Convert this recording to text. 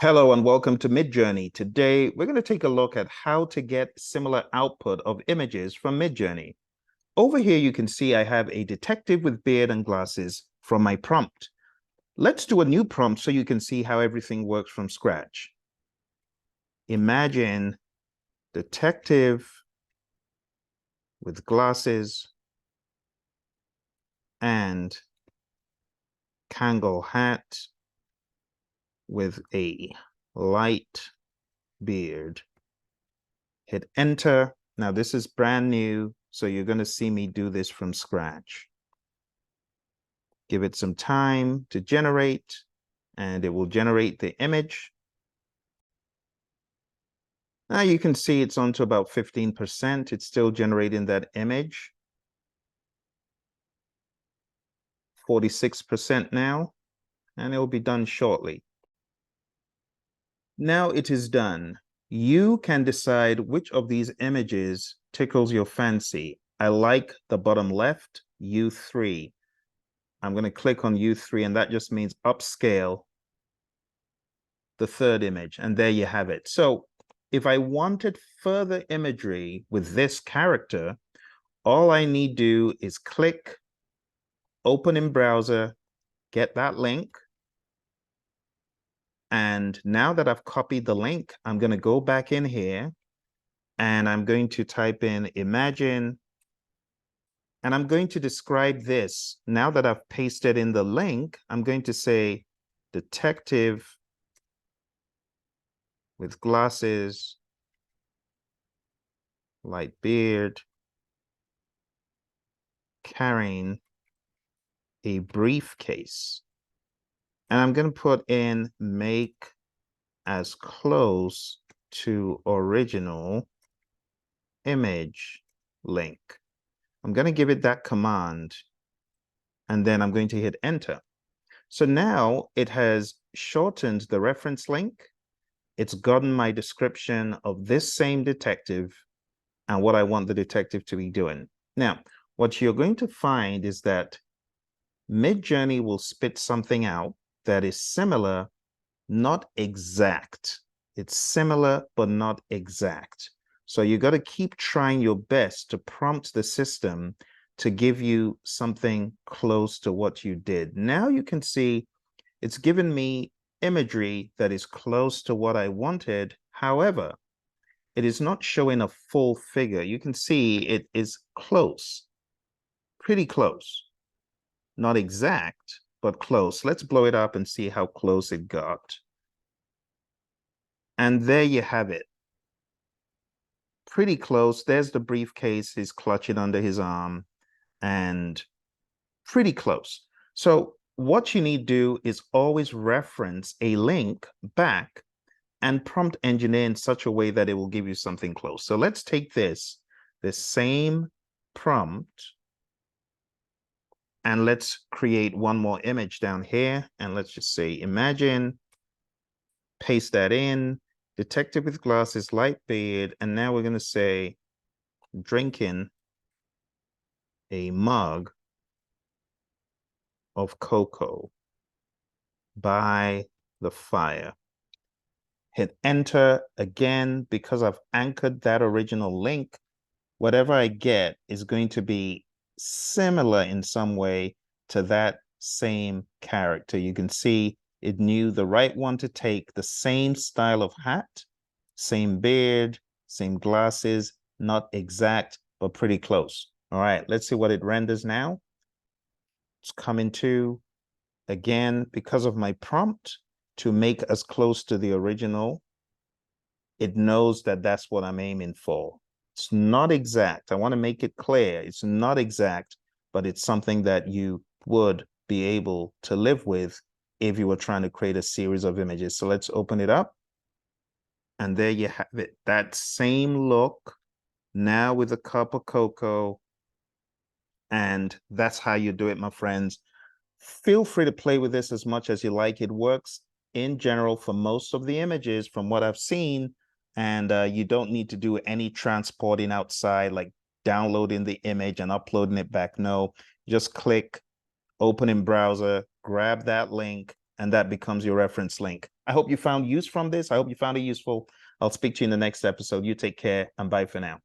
Hello and welcome to Midjourney. Today, we're going to take a look at how to get similar output of images from Midjourney. Over here, you can see I have a detective with beard and glasses from my prompt. Let's do a new prompt so you can see how everything works from scratch. Imagine detective with glasses and Kangol hat with a light beard. Hit enter. Now this is brand new, so you're going to see me do this from scratch. Give it some time to generate, and it will generate the image. Now you can see it's on to about 15%. It's still generating that image. 46% now, and it will be done shortly. Now it is done. You can decide which of these images tickles your fancy. I like the bottom left, U3. I'm going to click on U3, and that just means upscale the third image. And there you have it. So if I wanted further imagery with this character, all I need to do is click, open in browser, get that link. And now that I've copied the link, I'm going to go back in here and I'm going to type in imagine. And I'm going to describe this. Now that I've pasted in the link, I'm going to say detective with glasses, light beard, carrying a briefcase. And I'm going to put in make as close to original image link. I'm going to give it that command, and then I'm going to hit enter. So now it has shortened the reference link. It's gotten my description of this same detective and what I want the detective to be doing. Now, what you're going to find is that Midjourney will spit something out that is similar, not exact. It's similar, but not exact. So you got to keep trying your best to prompt the system to give you something close to what you did. Now you can see it's given me imagery that is close to what I wanted. However, it is not showing a full figure. You can see it is close, pretty close. Not exact, but close. Let's blow it up and see how close it got. And there you have it. Pretty close. There's the briefcase he's clutching under his arm, and pretty close. So what you need to do is always reference a link back and prompt engineer in such a way that it will give you something close. So let's take this same prompt, and let's create one more image down here. And let's just say, imagine, paste that in, detective with glasses, light beard. And now we're going to say, drinking a mug of cocoa by the fire. Hit enter again. Because I've anchored that original link, whatever I get is going to be similar in some way to that same character. You can see it knew the right one to take, the same style of hat, same beard, same glasses, not exact, but pretty close. All right, let's see what it renders now. It's coming to, again, because of my prompt to make as close to the original, it knows that that's what I'm aiming for. It's not exact. I want to make it clear. It's not exact, but it's something that you would be able to live with if you were trying to create a series of images. So let's open it up. And there you have it. That same look, now with a cup of cocoa. And that's how you do it, my friends. Feel free to play with this as much as you like. It works in general for most of the images from what I've seen. And you don't need to do any transporting outside, like downloading the image and uploading it back. No, just click, open in browser, grab that link, and that becomes your reference link. I hope you found use from this. I hope you found it useful. I'll speak to you in the next episode. You take care and bye for now.